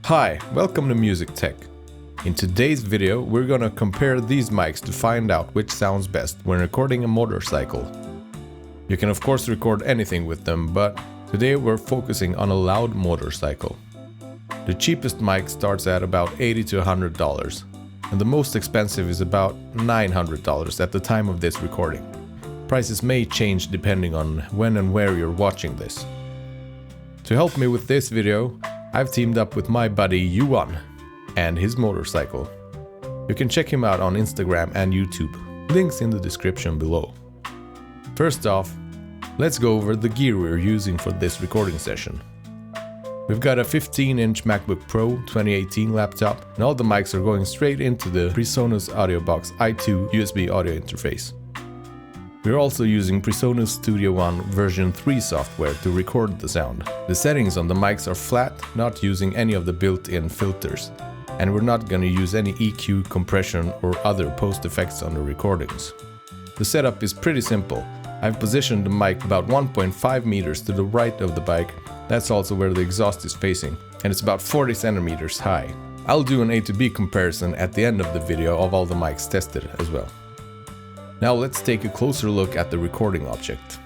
Hi, welcome to Music Tech. In today's video, we're gonna compare these mics to find out which sounds best when recording a motorcycle. You can of course record anything with them, but today we're focusing on a loud motorcycle. The cheapest mic starts at about $80 to $100, and the most expensive is about $900 at the time of this recording. Prices may change depending on when and where you're watching this. To help me with this video, I've teamed up with my buddy Yuan and his motorcycle. You can check him out on Instagram and YouTube, links in the description below. First off, let's go over the gear we're using for this recording session. We've got a 15-inch MacBook Pro 2018 laptop, and all the mics are going straight into the PreSonus AudioBox i2 USB audio interface. We're also using PreSonus Studio One version 3 software to record the sound. The settings on the mics are flat, not using any of the built-in filters, and we're not gonna use any EQ, compression or other post effects on the recordings. The setup is pretty simple. I've positioned the mic about 1.5 meters to the right of the bike. That's also where the exhaust is facing, and it's about 40 centimeters high. I'll do an A to B comparison at the end of the video of all the mics tested as well. Now let's take a closer look at the recording object.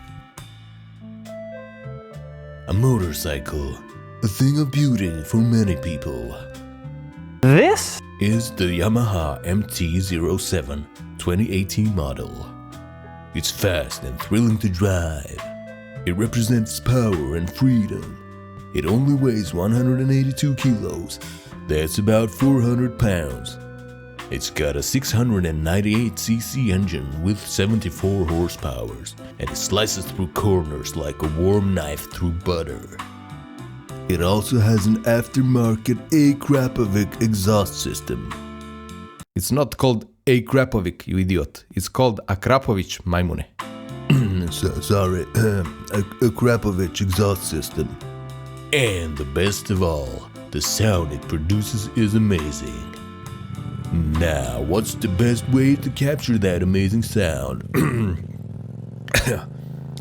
A motorcycle, a thing of beauty for many people. This is the Yamaha MT-07 2018 model. It's fast and thrilling to drive. It represents power and freedom. It only weighs 182 kilos. That's about 400 pounds. It's got a 698cc engine with 74 horsepower, and it slices through corners like a warm knife through butter. It also has an aftermarket A-Krapovic exhaust system. It's not called A-Krapovic, you idiot. It's called Akrapovic, maimune. Sorry, a Krapovic exhaust system. And the best of all, the sound it produces is amazing. Now, what's the best way to capture that amazing sound?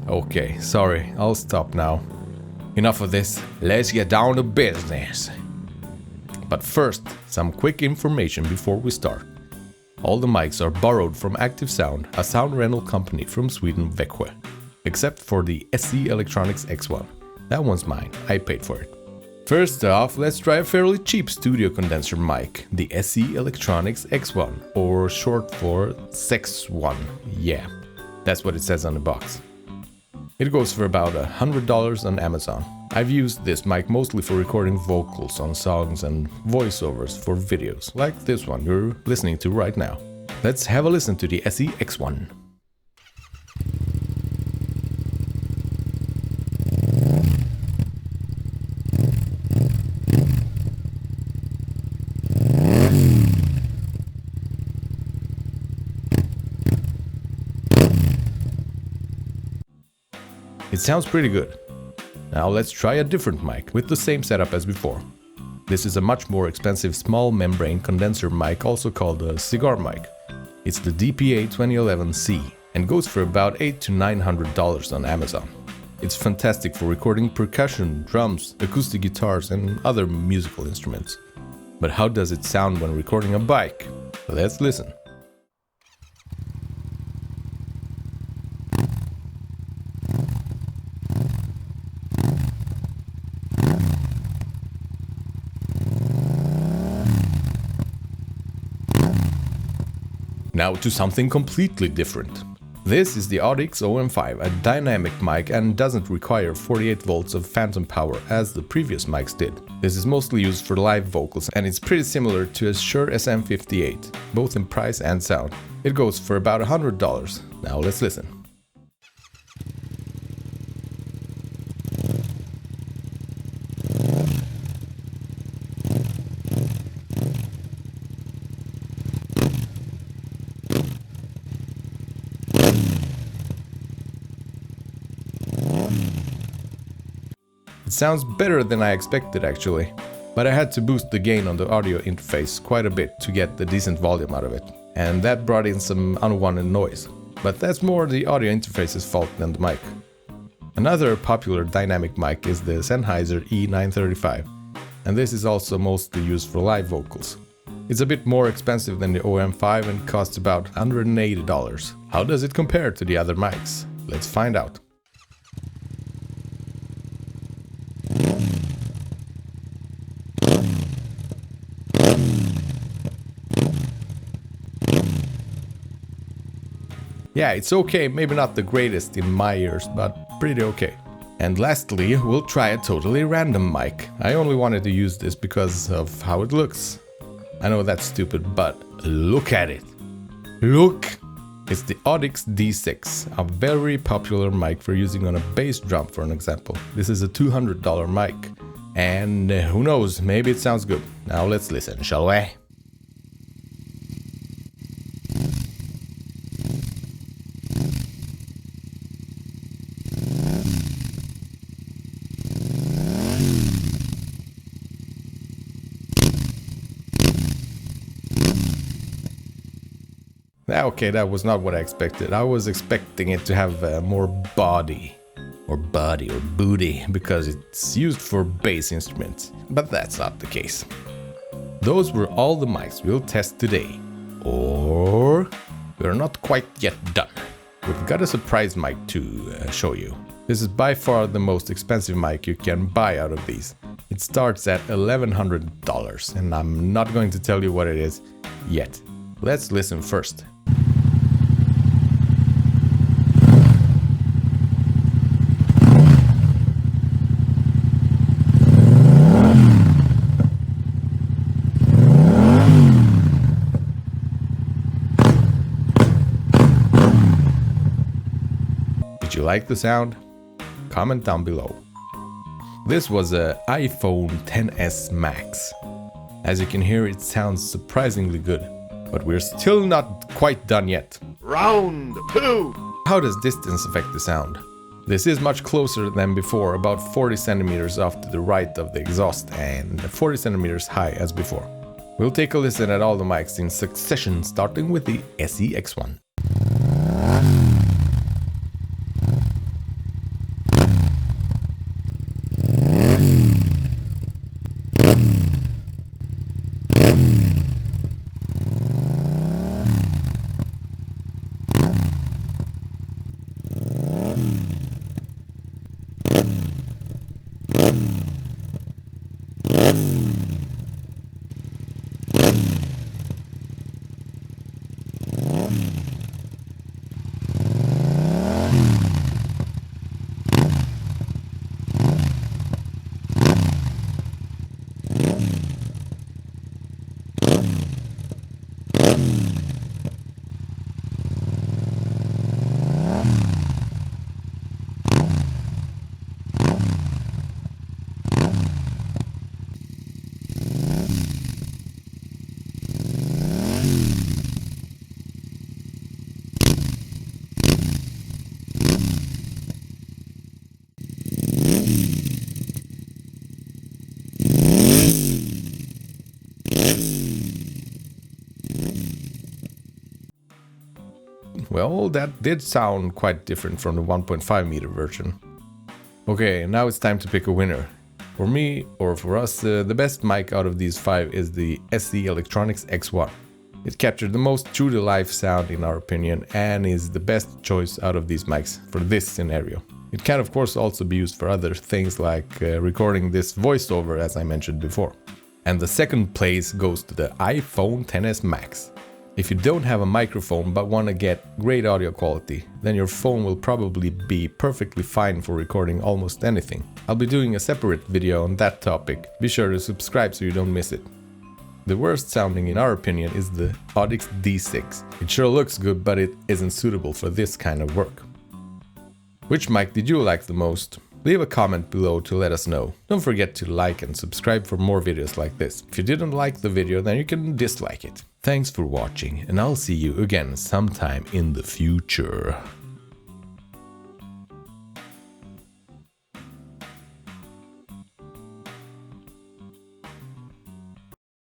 Okay, sorry, I'll stop now. Enough of this, let's get down to business. But first, some quick information before we start. All the mics are borrowed from Active Sound, a sound rental company from Sweden, Växjö. Except for the SE Electronics X1. That one's mine, I paid for it. First off, let's try a fairly cheap studio condenser mic, the SE Electronics X1, or short for SEX1. Yeah, that's what it says on the box. It goes for about $100 on Amazon. I've used this mic mostly for recording vocals on songs and voiceovers for videos, like this one you're listening to right now. Let's have a listen to the SE X1. It sounds pretty good. Now let's try a different mic with the same setup as before. This is a much more expensive small membrane condenser mic, also called a cigar mic. It's the DPA 2011C and goes for about $800 to $900 on Amazon. It's fantastic for recording percussion, drums, acoustic guitars and other musical instruments. But how does it sound when recording a bike? Let's listen. Now to something completely different. This is the Audax OM5, a dynamic mic and doesn't require 48 volts of phantom power as the previous mics did. This is mostly used for live vocals and it's pretty similar to a Shure SM58, both in price and sound. It goes for about $100. Now let's listen. It sounds better than I expected actually, but I had to boost the gain on the audio interface quite a bit to get the decent volume out of it, and that brought in some unwanted noise. But that's more the audio interface's fault than the mic. Another popular dynamic mic is the Sennheiser E935, and this is also mostly used for live vocals. It's a bit more expensive than the OM5 and costs about $180. How does it compare to the other mics? Let's find out. Yeah, it's okay, maybe not the greatest in my ears, but pretty okay. And lastly, we'll try a totally random mic. I only wanted to use this because of how it looks. I know that's stupid, but look at it. Look! It's the Audax D6, a very popular mic for using on a bass drum, for an example. This is a $200 mic. And who knows, maybe it sounds good. Now let's listen, shall we? Okay, that was not what I expected. I was expecting it to have more body or booty because it's used for bass instruments, but that's not the case. Those were all the mics we'll test today. Or we're not quite yet done. We've got a surprise mic to show you. This is by far the most expensive mic you can buy out of these. It starts at $1,100 and I'm not going to tell you what it is yet. Let's listen first. Did you like the sound? Comment down below. This was a iPhone XS Max. As you can hear, it sounds surprisingly good, but we're still not quite done yet. Round 2! How does distance affect the sound? This is much closer than before, about 40 centimeters off to the right of the exhaust and 40 centimeters high as before. We'll take a listen at all the mics in succession, starting with the SE-X1. Well, that did sound quite different from the 1.5 meter version. Okay, now it's time to pick a winner. For me, or for us, the best mic out of these 5 is the SE Electronics X1. It captured the most true to life sound in our opinion and is the best choice out of these mics for this scenario. It can of course also be used for other things like recording this voiceover as I mentioned before. And the second place goes to the iPhone XS Max. If you don't have a microphone but want to get great audio quality, then your phone will probably be perfectly fine for recording almost anything. I'll be doing a separate video on that topic. Be sure to subscribe so you don't miss it. The worst sounding in our opinion is the Audax D6. It sure looks good, but it isn't suitable for this kind of work. Which mic did you like the most? Leave a comment below to let us know. Don't forget to like and subscribe for more videos like this. If you didn't like the video, then you can dislike it. Thanks for watching, and I'll see you again sometime in the future.